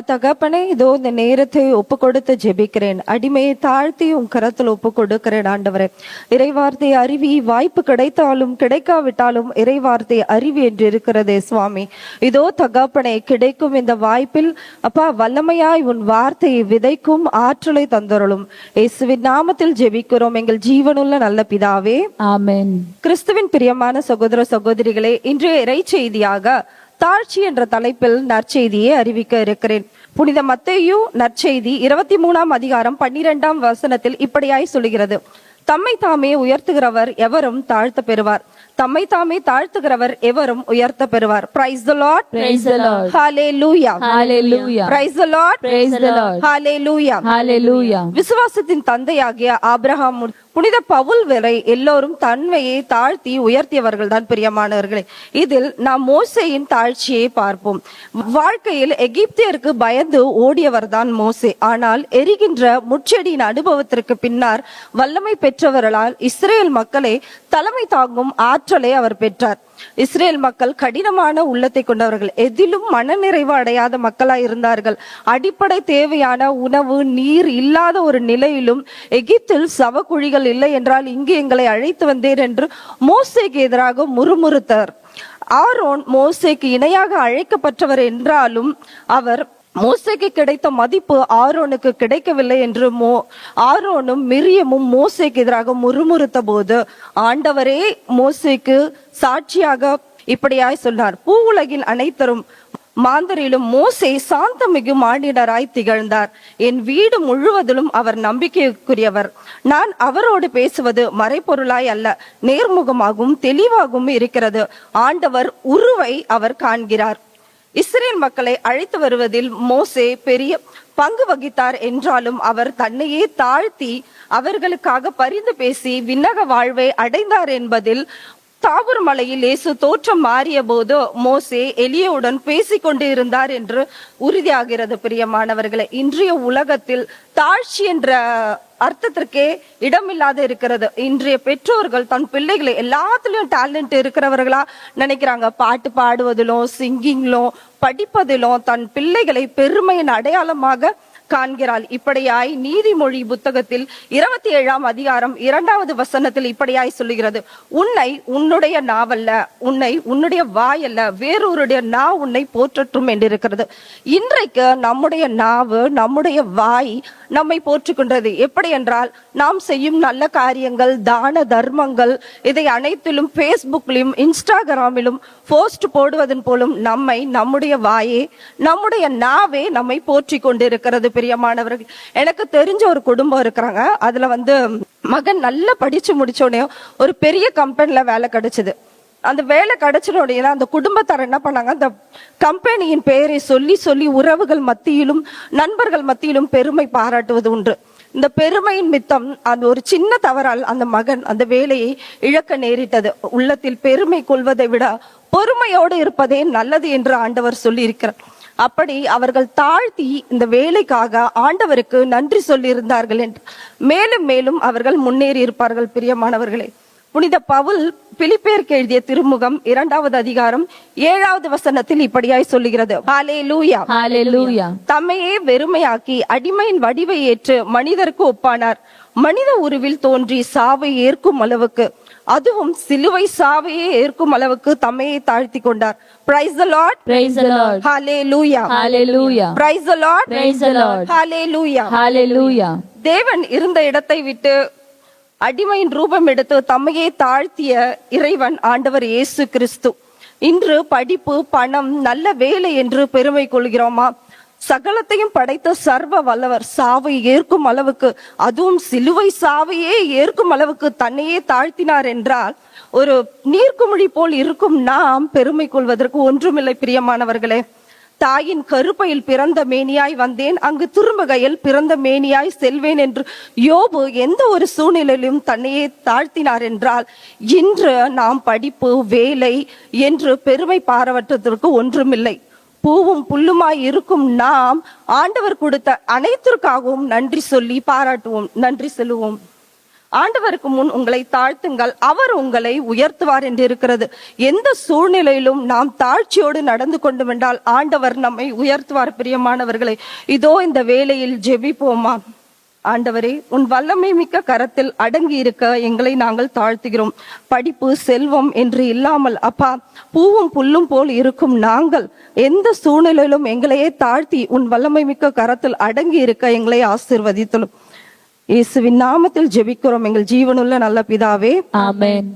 தகப்பனே, இதோ இந்த நேரத்தை ஒப்பு கொடுத்து ஜெபிக்கிறேன். அடிமையை தாழ்த்தி உன் கரத்தில் ஒப்பு கொடுக்கிறேன் ஆண்டவரே. இறைவார்த்தை அறிவி, வாய்ப்பு கிடைத்தாலும் கிடைக்காவிட்டாலும் இறைவார்த்தை அறிவி என்று இருக்கிறதே சுவாமி. இதோ தகப்பனே, கிடைக்கும் இந்த வாய்ப்பில் அப்பா வல்லமையாய் உன் வார்த்தையை விதைக்கும் ஆற்றலை தந்தருளும். இயேசுவின் நாமத்தில் ஜெபிக்கிறோம் எங்கள் ஜீவனுள்ள நல்ல பிதாவே, ஆமென். கிறிஸ்துவின் பிரியமான சகோதர சகோதரிகளே, இன்றைய இறை செய்தியாக தாழ்ச்சி என்ற தலைப்பில் நற்செய்தியை அறிவிக்க இருக்கிறேன். புனித மத்தேயு நற்செய்தி 23ஆம் அதிகாரம் 12ஆம் வசனத்தில் இப்படியாய் சொல்கிறது: தம்மை தாமே உயர்த்துகிறவர் எவரும் தாழ்த்த பெறுவார், தம்மை தாமே தாழ்த்துகிறவர் எவரும் உயர்த்த பெறுவார். Praise the Lord. Praise the Lord. Hallelujah. Hallelujah. Praise the Lord. Praise the Lord. Hallelujah. Hallelujah. விசுவாசத்தின் தந்தையாகிய ஆபிரகாம் புனித பவுல் வரை எல்லோரும் தன்மையை தாழ்த்தி உயர்த்தியவர்கள் தான் பிரியமானவர்களே. இதில் நாம் மோசேயின் தாழ்ச்சியை பார்ப்போம். வாழ்க்கையில் எகிப்தியருக்கு பயந்து ஓடியவர் தான் மோசே. ஆனால் எரிகின்ற முச்செடியின் அனுபவத்திற்கு பின்னர் வல்லமை பெற்றவர்களால் இஸ்ரேல் மக்களை தலைமை தாங்கும் ஆற்றலை அவர் பெற்றார். இஸ்ரேல் மக்கள் கடினமான உள்ளத்தை கொண்டவர்கள், எதிலும் மனநிறைவு அடையாத மக்களாய் இருந்தார்கள். அடிப்படை தேவையான உணவு நீர் இல்லாத ஒரு நிலையிலும் எகிப்தில் சவக்குழிகள் இல்லை என்றால் இங்கு எங்களை அழைத்து வந்தேன் என்று மோசேக்கு எதிராக முறுமுறுத்தார். ஆரோன் மோசேக்கு இணையாக அழைக்கப்பட்டவர் என்றாலும் அவர் மோசேக்கு கிடைத்த மதிப்பு ஆரோனுக்கு கிடைக்கவில்லை என்று ஆரோனும் மிரியமும் மோசேக்கு எதிராக முறுமுறுத்த போது ஆண்டவரே மோசேக்கு சாட்சியாக இப்படியாய் சொன்னார்: பூ உலகின் அனைத்தரும் மாந்தரிலும் மோசே சாந்தமிகு மானிடராய் திகழ்ந்தார். என் வீடு முழுவதிலும் அவர் நம்பிக்கைக்குரியவர். நான் அவரோடு பேசுவது மறைப்பொருளாய் அல்ல, நேர்முகமாகவும் தெளிவாகவும் இருக்கிறது. ஆண்டவர் உருவை அவர் காண்கிறார். இஸ்ரேல் மக்களை அழைத்து வருவதில் மோசே பெரிய பங்கு வகித்தார் என்றாலும் அவர் தன்னையே தாழ்த்தி அவர்களுக்காக பரிந்து பேசி விண்ணக வாழ்வை அடைந்தார் என்பதில் தாவூர் மலையில் இயேசு தோற்றம் மாறிய போது மோசே எலியாவுடன் பேசிக்கொண்டு இருந்தார் என்று உறுதியாகிறது. பிரியமானவர்களே, இன்றைய உலகத்தில் தாழ்ச்சி என்ற அர்த்தத்திற்கே இடமில்லாத இருக்கிறது. இன்றைய பெற்றோர்கள் தன் பிள்ளைகளை எல்லாத்துலயும் டேலண்ட் இருக்கிறவர்களா நினைக்கிறாங்க. பாட்டு பாடுவதிலும் சிங்கிங்லும் படிப்பதிலும் தன் பிள்ளைகளை பெருமையின் அடையாளமாக காண்கிறாள். இப்படியாய் நீதிமொழி புத்தகத்தில் 27ஆம் அதிகாரம் 2வது வசனத்தில் இப்படியாய் சொல்லுகிறது: உன்னை உன்னுடைய நாவல்ல, உன்னை உன்னுடைய வாயல்ல, வேறொருடைய நா உன்னை போற்றட்டும் என்றிருக்கிறது. இன்றைக்கு நம்முடைய நாவு, நம்முடைய வாய் நம்மை போற்றுகின்றது. எப்படி என்றால், நாம் செய்யும் நல்ல காரியங்கள், தான தர்மங்கள், இதை அனைத்திலும் பேஸ்புக்லையும் இன்ஸ்டாகிராமிலும் போஸ்ட் போடுவதன் போலும் நம்முடைய வாயே, நம்முடைய நாவே நம்மை போற்றி கொண்டிருக்கிறது. பிரியமானவர்கள், எனக்கு தெரிஞ்ச ஒரு குடும்பம் இருக்கிறாங்க. அதுல மகன் நல்லா படிச்சு முடிச்சோடனே ஒரு பெரிய கம்பெனில வேலை கிடைச்சது. அந்த வேலை கிடைச்சோடைய அந்த குடும்பத்தார் என்ன பண்ணாங்க, அந்த கம்பெனியின் பெயரை சொல்லி சொல்லி உறவுகள் மத்தியிலும் நண்பர்கள் மத்தியிலும் பெருமை பாராட்டுவது உண்டு. இந்த பெருமையின் மித்தம் அந்த ஒரு சின்ன தவறால் அந்த மகன் அந்த வேலையை இழக்க நேரிட்டது. உள்ளத்தில் பெருமை கொள்வதை விட பொறுமையோடு இருப்பதே நல்லது என்று ஆண்டவர் சொல்லி இருக்கிறார். அப்படி அவர்கள் தாழ்த்தி இந்த வேலைக்காக ஆண்டவருக்கு நன்றி சொல்லி இருந்தார்கள் என்று மேலும் மேலும் அவர்கள் முன்னேறி இருப்பார்கள். பிரியமானவர்களே, புனித பவுல் பிலிப்பியருக்கு எழுதிய திருமுகம் 2வது அதிகாரம் 7வது வசனத்தில் இப்படியாய் சொல்லுகிறது: ஹல்லேலூயா, ஹல்லேலூயா. தம்மையே வெறுமையாக்கி அடிமையின் வடிவை ஏற்று மனிதருக்கு ஒப்பானார். மனித உருவில் தோன்றி சாவை ஏற்கும் அளவுக்கு, அதுவும் சிலுவை சாவையே ஏற்கும் அளவுக்கு தம்மையை தாழ்த்தி கொண்டார். Praise the Lord. Praise the Lord. Hallelujah. Hallelujah. Praise the Lord. Praise the Lord. Hallelujah. Hallelujah. தேவன் இருந்த இடத்தை விட்டு அடிமையின் ரூபம் எடுத்து தம்மையே தாழ்த்திய இறைவன் ஆண்டவர் இயேசு கிறிஸ்து. இன்று படிப்பு, பணம், நல்ல வேலை என்று பெருமை கொள்கிறோமா? சகலத்தையும் படைத்த சர்வ வல்லவர் சாவை ஏற்கும் அளவுக்கு, அதுவும் சிலுவை சாவையே ஏற்கும் அளவுக்கு தன்னையே தாழ்த்தினார் என்றால், ஒரு நீர்க்குமிழி போல் இருக்கும் நாம் பெருமை கொள்வதற்கு ஒன்றுமில்லை. பிரியமானவர்களே, தாயின் கருப்பையில் பிறந்த மேனியாய் வந்தேன், அங்கு திரும்புகையில் பிறந்த மேனியாய் செல்வேன் என்று யோபு எந்த ஒரு சூழ்நிலையிலும் தன்னையே தாழ்த்தினார் என்றால், இன்று நாம் படிப்பு, வேலை என்று பெருமை பாராட்டுவதற்கு ஒன்றுமில்லை. பூவும் புல்லுமாய் இருக்கும் நாம் ஆண்டவர் கொடுத்த அனைத்திற்காகவும் நன்றி சொல்லி பாராட்டுவோம், நன்றி செல்லுவோம். ஆண்டவருக்கு முன் உங்களை தாழ்த்துங்கள், அவர் உங்களை உயர்த்துவார் என்று இருக்கிறது. எந்த சூழ்நிலையிலும் நாம் தாழ்ச்சியோடு நடந்து கொண்டு வென்றால் ஆண்டவர் நம்மை உயர்த்துவார். பிரியமானவர்களே, இதோ இந்த வேளையில் ஜெபிப்போமா? ஆண்டவரே, உன் வல்லமை மிக்க கரத்தில் அடங்கி இருக்க எங்களை நாங்கள் தாழ்த்துகிறோம். படிப்பு செல்வம் என்று இல்லாமல் அப்பா, பூவும் புல்லும் போல் இருக்கும் நாங்கள் எந்த சூழ்நிலையிலும் எங்களையே தாழ்த்தி உன் வல்லமை மிக்க கரத்தில் அடங்கி இருக்க எங்களை ஆசீர்வதித்தலும். இயேசுவின் நாமத்தில் ஜெபிக்கிறோம் எங்கள் ஜீவனுள்ள நல்ல பிதாவே, ஆமென்.